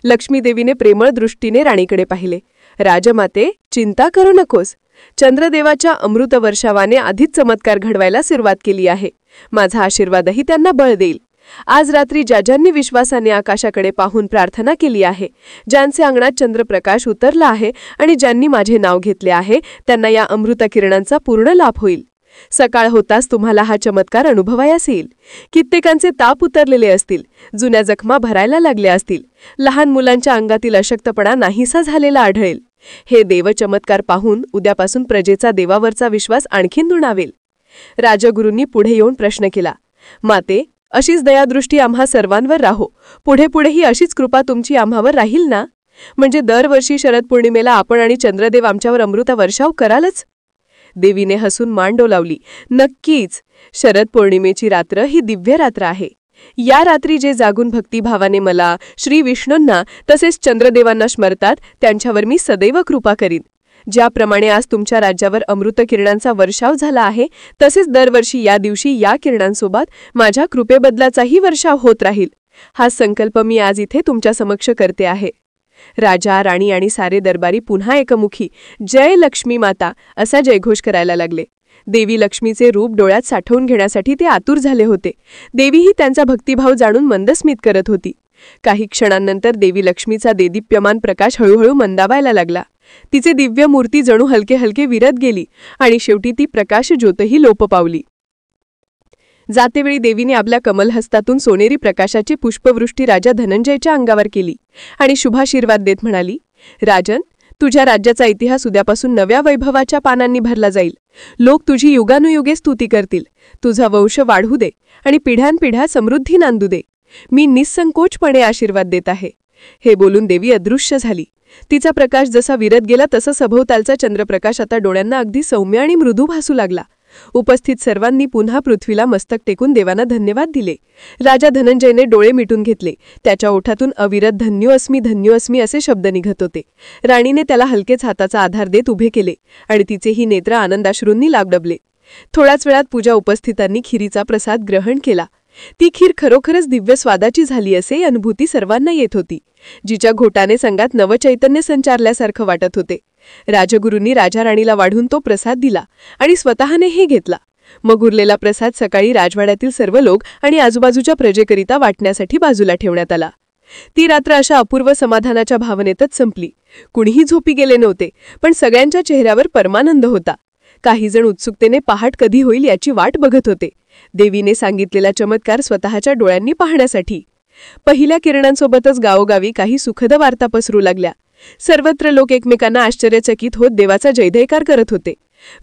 लक्ष्मीदेवीने प्रेमळ दृष्टीने राणीकडे पाहिले. राजमाते, चिंता करू नकोस. चंद्रदेवाच्या अमृत वर्षावाने आधीच चमत्कार घडवायला सुरुवात केली आहे. माझा आशीर्वादही त्यांना बळ देईल. आज रात्री ज्यांनी विश्वासाने आकाशाकडे पाहून प्रार्थना केली आहे, ज्यांचे अंगणात चंद्रप्रकाश उतरला आहे आणि ज्यांनी माझे नाव घेतले आहे, त्यांना या अमृत किरणांचा पूर्ण लाभ होईल. सकाळ होताच तुम्हाला हा चमत्कार अनुभवायास येईल. कित्येकांचे ताप उतरलेले असतील, जुन्या जखमा भरायला लागल्या असतील, लहान मुलांच्या अंगातील अशक्तपणा नाहीसा झालेला आढळेल. हे देव चमत्कार पाहून उद्यापासून प्रजेचा देवावरचा विश्वास आणखीन दुणावेल. राजगुरूंनी पुढे येऊन प्रश्न केला, माते, अशीच दयादृष्टी आम्हा सर्वांवर राहो. पुढे पुढेही अशीच कृपा तुमची आम्हावर राहील ना? म्हणजे दरवर्षी शरद पौर्णिमेला आपण आणि चंद्रदेव आमच्यावर अमृत वर्षाव करालच? देवीने हसून मान डोलावली. नक्कीच. शरद पौर्णिमेची रात्र ही दिव्य रात्र आहे. या रात्री जे जागून भक्तिभावाने मला, श्री विष्णूंना तसेच चंद्रदेवांना स्मरतात, त्यांच्यावर मी सदैव कृपा करीन. ज्याप्रमाणे आज तुमच्या राज्यावर अमृत किरणांचा वर्षाव झाला आहे, तसेच दरवर्षी या दिवशी या किरणांसोबत माझ्या कृपेबदलाचाही वर्षाव होत राहील. हा संकल्प मी आज इथे तुमच्या समक्ष करते आहे. राजा, राणी आणि सारे दरबारी पुन्हा एकमुखी जय लक्ष्मी माता असा जयघोष करायला लागले. देवी लक्ष्मीचे रूप डोळ्यात साठवून घेण्यासाठी ते आतुर झाले होते. देवीही त्यांचा भक्तिभाव जाणून मंदस्मित करत होती. काही क्षणांनंतर देवी लक्ष्मीचा देदीप्यमान प्रकाश हळूहळू मंदावायला लागला. तिचे दिव्य मूर्ती जणू हलके हलके विरत गेली आणि शेवटी ती प्रकाश ज्योतही लोप पावली. जातेवेळी देवीने आपल्या कमलहस्तातून सोनेरी प्रकाशाची पुष्पवृष्टी राजा धनंजयच्या अंगावर केली आणि शुभाशीर्वाद देत म्हणाली, राजन, तुझ्या राज्याचा इतिहास उद्यापासून नव्या वैभवाच्या पानांनी भरला जाईल. लोक तुझी युगानुयुगे स्तुती करतील. तुझा वंश वाढू दे आणि पिढ्यानपिढ्या समृद्धी नांदू दे. मी निस्संकोचपणे आशीर्वाद देत आहे. हे बोलून देवी अदृश्य झाली. तिचा प्रकाश जसा विरत गेला तसा सभोवतालचा चंद्रप्रकाश आता डोळ्यांना अगदी सौम्य आणि मृदू भासू लागला. उपस्थित सर्वांनी पुन्हा पृथ्वीला मस्तक टेकून देवांना धन्यवाद दिले. राजा धनंजयने डोळे मिटून घेतले. त्याच्या ओठातून अविरत धन्यो अस्मी असे शब्द निघत होते. राणीने त्याला हलकेच हाताचा आधार देत उभे केले आणि तिचेही नेत्र आनंदाश्रूंनी लागडबले. थोड्याच वेळात पूजा उपस्थितांनी खिरीचा प्रसाद ग्रहण केला. ती खीर खरोखरच दिव्य स्वादाची झाली असे अनुभूती सर्वांना येत होती. जिच्या घोटाने संगात नवचैतन्य संचारल्यासारखं वाटत होते. राजगुरूंनी राजा राणीला वाढून तो प्रसाद दिला आणि स्वतःने हे घेतला. मग उरलेला प्रसाद सकाळी राजवाड्यातील सर्व लोक आणि आजूबाजूच्या प्रजेकरिता वाटण्यासाठी बाजूला ठेवण्यात आला. ती रात्र अशा अपूर्व समाधानाच्या भावनेतच संपली. कुणीही झोपी गेले नव्हते, पण सगळ्यांच्या चेहऱ्यावर परमानंद होता. काही जण उत्सुकतेने पहाट कधी होईल याची वाट बघत होते, देवीने सांगितलेला चमत्कार स्वतःच्या डोळ्यांनी पाहण्यासाठी. पहिल्या किरणांसोबतच गावोगावी काही सुखद वार्ता पसरू लागल्या. सर्वत्र लोक एकमेकांना आश्चर्यचकित होत देवाचा जयजयकार करत होते.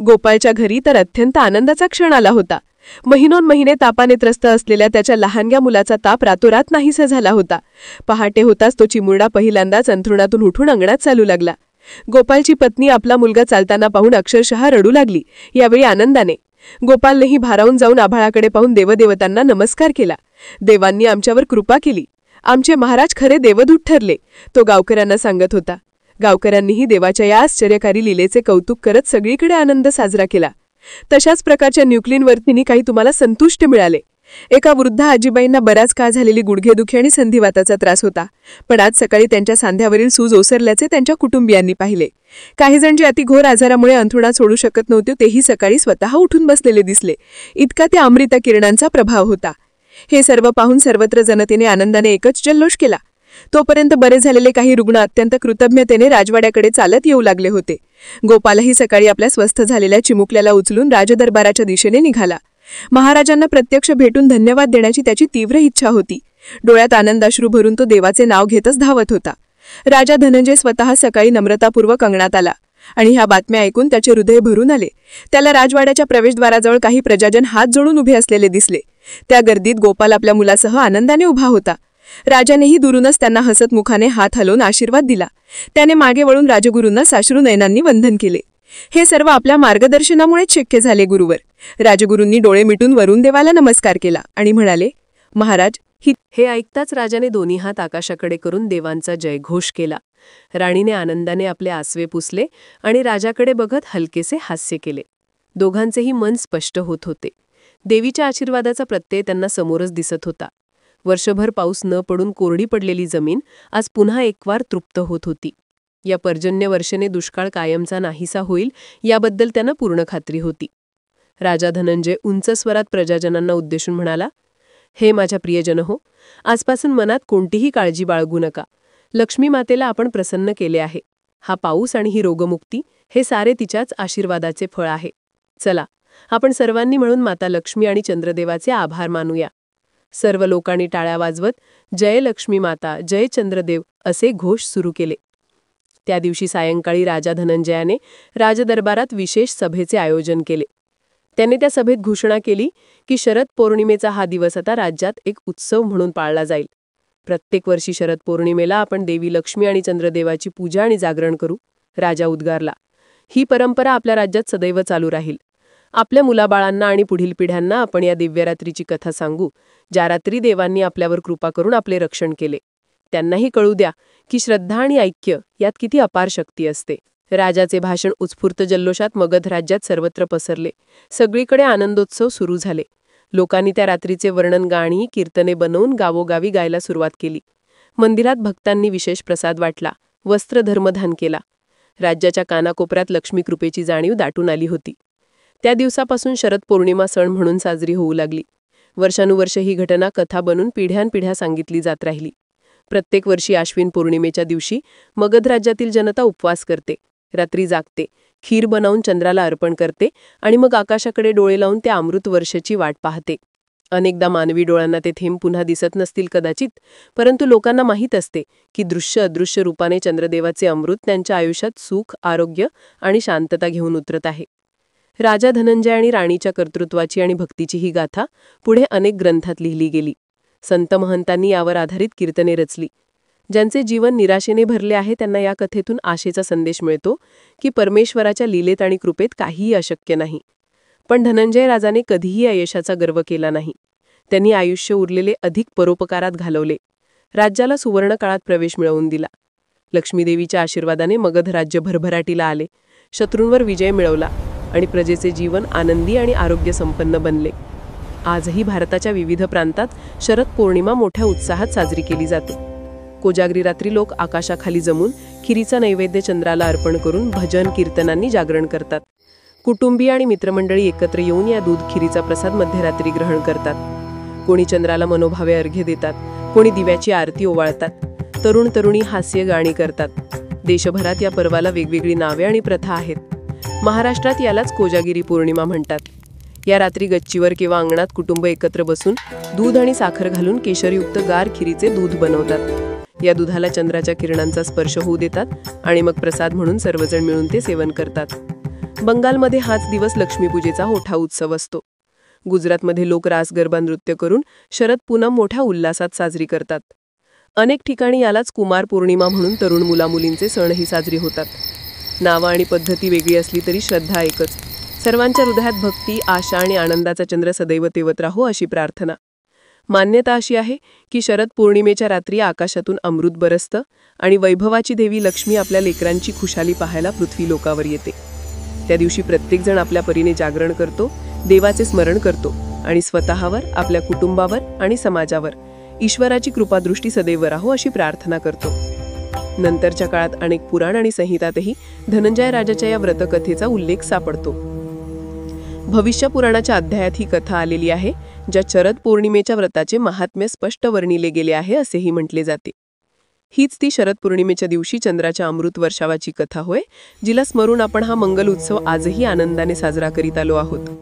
गोपाळच्या घरी तर अत्यंत आनंदाचा क्षण आला होता. महिनोन्महिने तापाने त्रस्त असलेल्या त्याच्या लहानग्या मुलाचा ताप रातोरात नाहीसा झाला होता. पहाटे होताच तो चिमुरडा पहिल्यांदाच अंथरुणातून उठून अंगणात चालू लागला. गोपाळची पत्नी आपला मुलगा चालताना पाहून अक्षरशः रडू लागली. यावेळी आनंदाने गोपालनेही भारावून जाऊन आभाळाकडे पाहून देवदेवतांना नमस्कार केला. देवांनी आमच्यावर कृपा केली. आमचे महाराज खरे देवदूत ठरले, तो गावकऱ्यांना सांगत होता. गावकऱ्यांनीही देवाच्या या आश्चर्यकारी लीलेचे कौतुक करत सगळीकडे आनंद साजरा केला. तशाच प्रकारच्या न्यूक्लिनवरतीनी काही तुम्हाला संतुष्ट मिळाले. एका वृद्ध आजीबाईंना बराच काळ झालेली गुडघेदुखी आणि संधिवाताचा त्रास होता, पण आज सकाळी त्यांच्या सांध्यावरील सूज ओसरल्याचे त्यांच्या कुटुंबियांनी पाहिले. काही जण जे अतिघोर आजारामुळे अंथरुणात सोडू शकत नव्हते तेही सकाळी स्वतः उठून बसलेले दिसले. इतका त्या अमृत किरणांचा प्रभाव होता. हे सर्व पाहून सर्वत्र जनतेने आनंदाने एकच जल्लोष केला. तोपर्यंत बरे झालेले काही रुग्ण अत्यंत कृतज्ञतेने राजवाड्याकडे चालत येऊ लागले होते. गोपालही सकाळी आपल्या स्वस्थ झालेल्या चिमुकल्याला उचलून राजदरबाराच्या दिशेने निघाला. महाराजांना प्रत्यक्ष भेटून धन्यवाद देण्याची त्याची तीव्र इच्छा होती. डोळ्यात आनंदाश्रू भरून तो देवाचे नाव घेतच धावत होता. राजा धनंजय स्वतः सकाळी नम्रतापूर्वक अंगणात आला आणि ह्या बातम्या ऐकून त्याचे हृदय भरून आले. त्याला राजवाड्याच्या प्रवेशद्वाराजवळ काही प्रजाजन हात जोडून उभे असलेले दिसले. त्या गर्दीत गोपाल आपल्या मुलासह आनंदाने उभा होता. राजानेही दुरूनच त्यांना हसत मुखाने हात हलवून आशीर्वाद दिला. त्याने मागे वळून राजगुरूंना साश्रू नयनांनी वंदन केले. हे सर्व आपल्या मार्गदर्शनामुळेच शक्य झाले गुरुवर. राजगुरूंनी डोळे मिटून वरुण देवाला नमस्कार केला आणि म्हणाले, महाराज हे ऐकताच राजाने दोन्ही हात आकाशाकडे करून देवांचा जयघोष केला. राणीने आनंदाने आपले आसवे पुसले आणि राजाकडे बघत हलकेसे हास्य केले. दोघांचेही मन स्पष्ट होत होते. देवीच्या आशीर्वादाचा प्रत्यय त्यांना समोरच दिसत होता. वर्षभर पाऊस न पडून कोरडी पडलेली जमीन आज पुन्हा एकवार तृप्त होत होती. या पर्जन्य वर्षाने दुष्काळ कायमचा नाहीसा होईल याबद्दल त्यांना पूर्ण खात्री होती. राजा धनंजय उंच स्वरात प्रजाजनांना उद्देशून म्हणाला, हे माझ्या प्रियजन हो, आजपासून मनात कोणतीही काळजी बाळगू नका. लक्ष्मी मातेला आपण प्रसन्न केले आहे. हा पाऊस आणि ही रोगमुक्ती हे सारे तिच्याच आशीर्वादाचे फळ आहे. चला, आपण सर्वांनी मिळून माता लक्ष्मी आणि चंद्रदेवाचे आभार मानूया. सर्व लोकांनी टाळ्या वाजवत जय लक्ष्मी माता, जय चंद्रदेव असे घोष सुरू केले. त्या दिवशी सायंकाळी राजा धनंजयाने राजदरबारात विशेष सभेचे आयोजन केले. त्याने त्या सभेत घोषणा केली की शरद पौर्णिमेचा हा दिवस आता राज्यात एक उत्सव म्हणून पाळला जाईल. प्रत्येक वर्षी शरद पौर्णिमेला आपण देवी लक्ष्मी आणि चंद्रदेवाची पूजा आणि जागरण करू. राजा उद्गारला. ही परंपरा आपल्या राज्यात सदैव चालू राहील. आपल्या मुलाबाळांना आणि पुढील पिढ्यांना आपण या दिव्यरात्रीची कथा सांगू, ज्या रात्री देवांनी आपल्यावर कृपा करून आपले रक्षण केले. त्यांनाही कळू द्या की श्रद्धा आणि ऐक्य यात किती अपार शक्ती असते. राजाचे भाषण उत्स्फूर्त जल्लोषात मगध राज्यात सर्वत्र पसरले. सगळीकडे आनंदोत्सव सुरू झाले. लोकांनी त्या रात्रीचे वर्णन गाणी, कीर्तने बनवून गावोगावी गायला सुरुवात केली. मंदिरात भक्तांनी विशेष प्रसाद वाटला, वस्त्र धर्मदान केला. राज्याच्या कानाकोपऱ्यात लक्ष्मीकृपेची जाणीव दाटून आली होती. त्या दिवसापासून शरद पौर्णिमा सण म्हणून साजरी होऊ लागली. वर्षानुवर्ष ही घटना कथा बनून पिढ्यानपिढ्या सांगितली जात राहिली. प्रत्येक वर्षी आश्विन पौर्णिमेच्या दिवशी मगध राज्यातील जनता उपवास करते, रात्री जागते, खीर बनवून चंद्राला अर्पण करते आणि मग आकाशाकडे डोळे लावून त्या अमृत वर्षाची वाट पाहते. अनेकदा मानवी डोळ्यांना ते थेंब पुन्हा दिसत नसतील कदाचित, परंतु लोकांना माहीत असते की दृश्य अदृश्य रूपाने चंद्रदेवाचे अमृत त्यांच्या आयुष्यात सुख, आरोग्य आणि शांतता घेऊन उतरत आहे. राजा धनंजय आणि राणीच्या कर्तृत्वाची आणि भक्तीची ही गाथा पुढे अनेक ग्रंथात लिहिली गेली. संत महंतांनी यावर आधारित कीर्तने रचली. ज्यांचे जीवन निराशेने भरले आहे त्यांना या कथेतून आशेचा संदेश मिळतो की परमेश्वराच्या लीलेत आणि कृपेत काहीही अशक्य नाही. पण धनंजय राजाने कधीही यशाचा गर्व केला नाही. त्यांनी आयुष्य उरलेले अधिक परोपकारात घालवले. राज्याला सुवर्ण काळात प्रवेश मिळवून दिला. लक्ष्मीदेवीच्या आशीर्वादाने मगध राज्य भरभराटीला आले. शत्रूंवर विजय मिळवला आणि प्रजेचे जीवन आनंदी आणि आरोग्य संपन्न बनले. आजही भारताच्या विविध प्रांतात शरद पौर्णिमा मोठ्या उत्साहात साजरी केली जाते. कोजागरी रात्री लोक आकाशाखाली जमून खिरीचा नैवेद्य चंद्राला अर्पण करून भजन कीर्तनांनी जागरण करतात. कुटुंबीय आणि मित्रमंडळी एकत्र येऊन या दूध खिरीचा प्रसाद मध्यरात्री ग्रहण करतात. कोणी चंद्राला मनोभावे अर्घ्य देतात, कोणी दिव्याची आरती ओवाळतात. तरुण तरुणी हास्य गाणी करतात. देशभरात या पर्वाला वेगवेगळी नावे आणि प्रथा आहेत. महाराष्ट्रात यालाच कोजागिरी पौर्णिमा म्हणतात. या रात्री गच्चीवर किंवा अंगणात कुटुंब एकत्र बसून दूध आणि साखर घालून केशरयुक्त गार खिरीचे दूध बनवतात. या दुधाला चंद्राच्या किरणांचा स्पर्श होऊ देतात आणि मग प्रसाद म्हणून सर्वजण मिळून ते सेवन करतात. बंगालमध्ये हाच दिवस लक्ष्मीपूजेचा मोठा उत्सव असतो. गुजरातमध्ये लोक रास गरबा नृत्य करून शरद पूनम मोठ्या उल्हासात साजरी करतात. अनेक ठिकाणी यालाच कुमार पौर्णिमा म्हणून तरुण मुलामुलींचे सणही साजरी होतात. नावं आणि पद्धती वेगळी असली तरी श्रद्धा एकच. सर्वांच्या हृदयात भक्ती, आशा आणि आनंदाचा चंद्र सदैव तेवत राहो अशी प्रार्थना. मान्यता अशी आहे की शरद पौर्णिमेच्या रात्री आकाशातून अमृत बरसतं आणि वैभवाची देवी लक्ष्मी आपल्या लेकरांची खुशाली पाहायला पृथ्वी लोकावर येते. त्या दिवशी प्रत्येकजण आपल्या परीने जागरण करतो, देवाचे स्मरण करतो आणि स्वतःवर, आपल्या कुटुंबावर आणि समाजावर ईश्वराची कृपादृष्टी सदैव राहो अशी प्रार्थना करतो. नंतरच्या काळात अनेक पुराण आणि संहितातही धनंजय राजाच्या या व्रतकथेचा उल्लेख सापडतो. भविष्य पुराणाच्या अध्यायात ही कथा आलेली आहे, ज्या शरद पौर्णिमेच्या व्रताचे महात्म्य स्पष्ट वर्णिले गेले आहे असेही म्हटले जाते. हीच ती शरद पौर्णिमेच्या दिवशी चंद्राच्या अमृत वर्षावाची कथा होय, जिला स्मरून आपण हा मंगल उत्सव आजही आनंदाने साजरा करीत आलो आहोत.